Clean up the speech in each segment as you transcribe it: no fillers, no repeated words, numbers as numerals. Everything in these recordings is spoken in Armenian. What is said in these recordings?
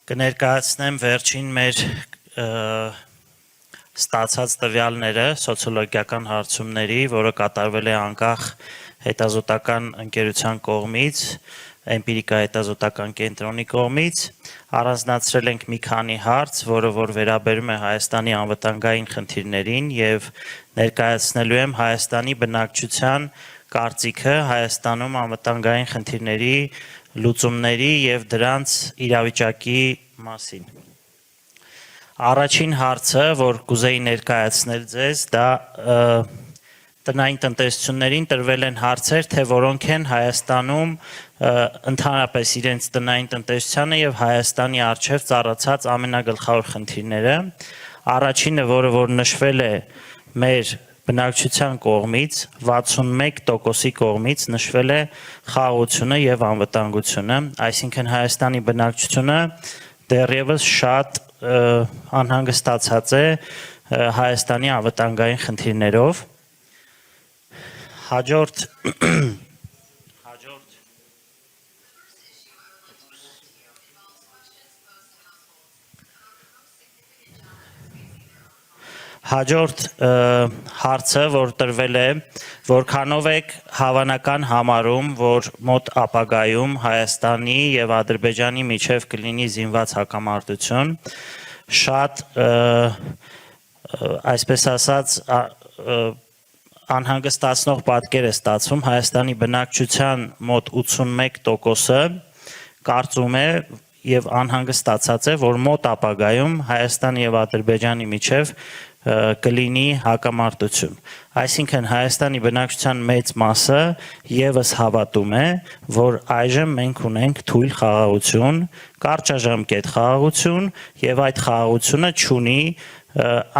Կներկայացնեմ վերջին մեր ստացած տվյալները սոցիոլոգիական հարցումների, որը կատարվել է անկախ հետազոտական ընկերության կողմից, էմպիրիկա հետազոտական կենտրոնի կողմից, առանձնացրել ենք մի քանի հարց, որը որ վերաբերում է Հայաստանի անվտանգային խնդիրներին եւ ներկայացնելու եմ Հայաստանի բնակչության կարծիքը Հայաստանում անվտանգային խնդիրների լուծումների եւ դրանց իրավիճակի մասին։ Առաջին հարցը, որ կուզեի ներկայացնել ձեզ, դա տնային տնտեսություններին տրվել են հարցեր, թե որոնք են Հայաստանում ընդհանրապես իրենց տնային տնտեսությանը եւ Հայաստանի առջեւ ծառացած ամենագլխավոր խնդիրները։ Առաջինը, որը որ նշվել է մեր բնակչության կողմից 61%-ի կողմից նշվել է խաղաղությունը եւ անվտանգությունը, այսինքն Հայաստանի բնակչությունը դեռևս շատ անհանգստացած է Հայաստանի անվտանգային խնդիրներով։ Հաջորդ հարցը, որ տրվել է, որքանով եք հավանական համարում, որ մոտ ապագայում Հայաստանի եւ Ադրբեջանի միջև կլինի զինված հակամարտություն, շատ այսպես ասած անհանգստացնող պատկեր է ստացվում, Հայաստանի բնակչության մոտ 81%-ը կարծում է եւ անհանգստացած է, որ մոտ ապագայում Հայաստանի եւ Ադրբեջանի միջև կլինի հակամարտություն։ Այսինքն Հայաստանի բնակչության մեծ մասը եւս հավատում է, որ այժմ մենք ունենք թույլ խաղաղություն, կարճաժամկետ խաղաղություն եւ այդ խաղաղությունը չունի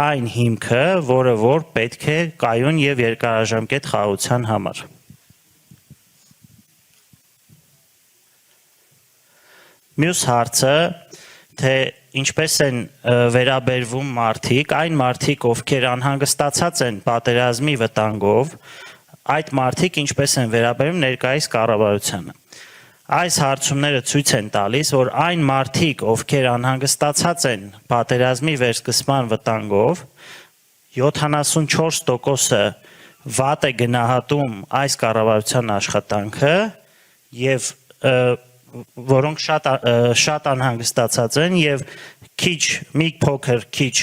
այն հիմքը, որը որ պետք է կայուն եւ երկարաժամկետ խաղաղության համար։ Մյուս հարցը, թե ինչպես են վերաբերվում մարդիկ, այն մարդիկ, ովքեր անհանգստացած են պատերազմի վտանգով, այդ մարդիկ ինչպես են վերաբերում ներկայիս կառավարությանը։ Այս հարցումները ցույց են տալիս, որ այն մարդիկ, ովքեր անհանգստացած են պատերազմի վերսկսման վտանգով, 74%-ը վատ է գնահատում այս կառավարության աշխատանքը եւ որոնք շատ անհանգստացած են եւ մի փոքր քիչ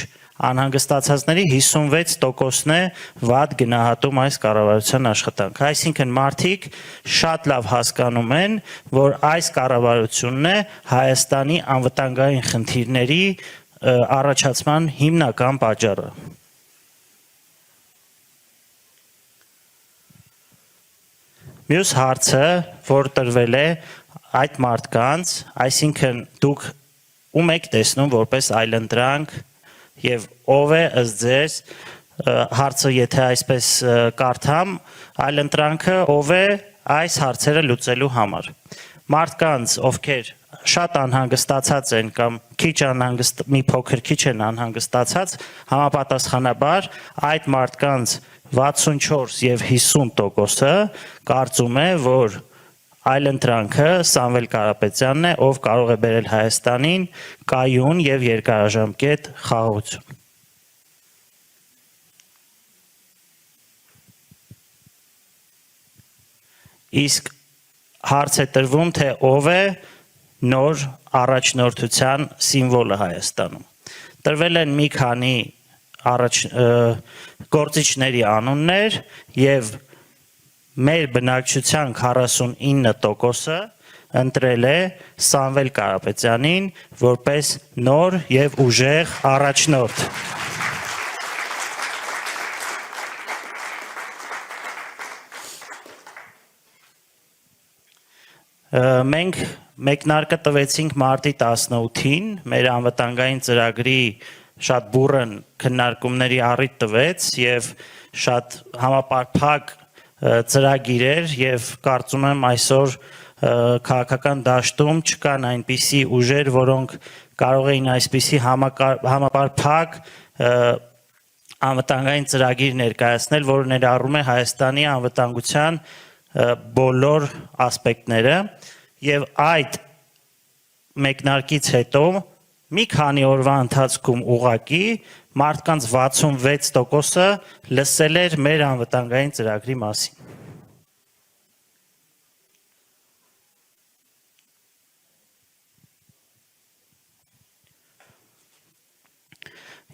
անհանգստացածների 56%-ն է վատ գնահատում այս կառավարության աշխատանքը։ Այսինքն մարդիկ շատ լավ հասկանում են, որ այս կառավարությունն է Հայաստանի անվտանգային խնդիրների առաջացման հիմնական պատճառը։ Մյուս հարցը, որ տրվել է այդ մարդկանց, այսինքն դուք ում եք տեսնում որպես այլընտրանք եւ ով է ըստ ձեզ, հարցը եթե այսպես կարդամ, այլընտրանքը ով է այս հարցերը լուծելու համար։ Մարդկանց, ովքեր շատ անհանգստացած են կամ մի փոքր քիչ են անհանգստացած, համապատասխանաբար այդ մարդկանց 64 եւ 50%-ը կարծում է, որ այլընտրանքը Սամվել Կարապետյանն է, ով կարող է բերել Հայաստանին կայուն եւ երկարաժամկետ խաղաղություն։ Իսկ հարց է տրվում, թե ով է նոր առաջնորդության սիմվոլը Հայաստանում։ Տրվել են մի քանի գործիչների անուններ եւ մեր բնակչության 49%-ը ընտրել է Սամվել Կարապետյանին որպես նոր եւ ուժեղ առաջնորդ։ Մենք մեկնարկը տվեցինք մարտի 18-ին, մեր անվտանգային ծրագրի շատ բուռն քննարկումների առիթ տվեց եւ շատ համապարփակ ծրագիր էր եւ կարծում եմ այսօր քաղաքական դաշտում չկան այնպիսի ուժեր, որոնք կարող էին այսպիսի համապարփակ անվտանգային ծրագիր ներկայացնել, որը ներառում է Հայաստանի անվտանգության բոլոր ասպեկտները եւ այդ մեկնարկից հետո մի քանի օրվա ընթացքում ուղակի մարդկանց 66%-ը լսել էր մեր անվտանգային ծրագրի մասին։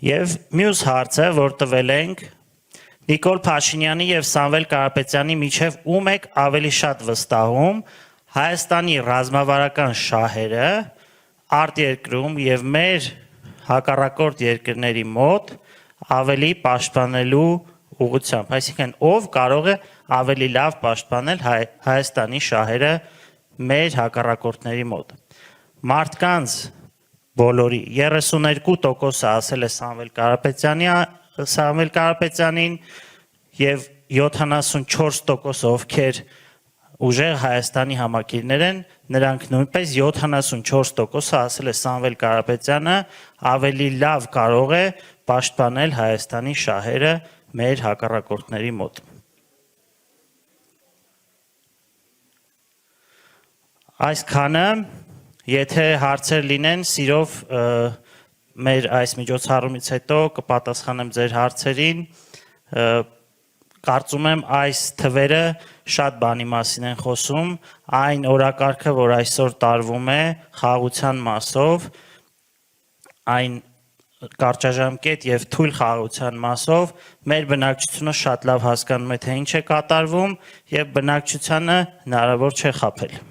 Եվ մյուս հարցը, որ տվել ենք Նիկոլ Փաշինյանի եւ Սամվել Կարապետյանի միջև ում եք ավելի շատ վստահում Հայաստանի ռազմավարական շահերը արտերկրում եւ մեր հակառակորդ երկրների մոտ ավելի պաշտպանելու ուղղությամբ, այսինքն ով կարող է ավելի լավ պաշտպանել Հայաստանի շահերը մեր հակառակորդների մոտ։ Մարդկանց բոլորի 32%-ը ասել է Սամվել Կարապետյանին եւ 74% ովքեր ուժեղ Հայաստանի համակիրներ են, նրանք նույնպես 74%-ը ասել է Սամվել Կարապետյանը ավելի լավ կարող է պաշտպանել Հայաստանի շահերը մեր հակառակորդների մոտ։ Այսքանը, եթե հարցեր լինեն, սիրով մեր այս միջոցառումից հետո կպատասխանեմ ձեր հարցերին, կարծում եմ այս թվերը շատ բանի մասին են խոսում, այն օրակարգը, որ այսօր տարվում է խաղաղության մասով, այն կարճաժամկետ եւ թույլ խաղաղության մասով, մեր բնակչությունը շատ լավ հասկանում է, թե ինչ է կատարվում եւ բնակչությանը հնարավոր չէ խաբել։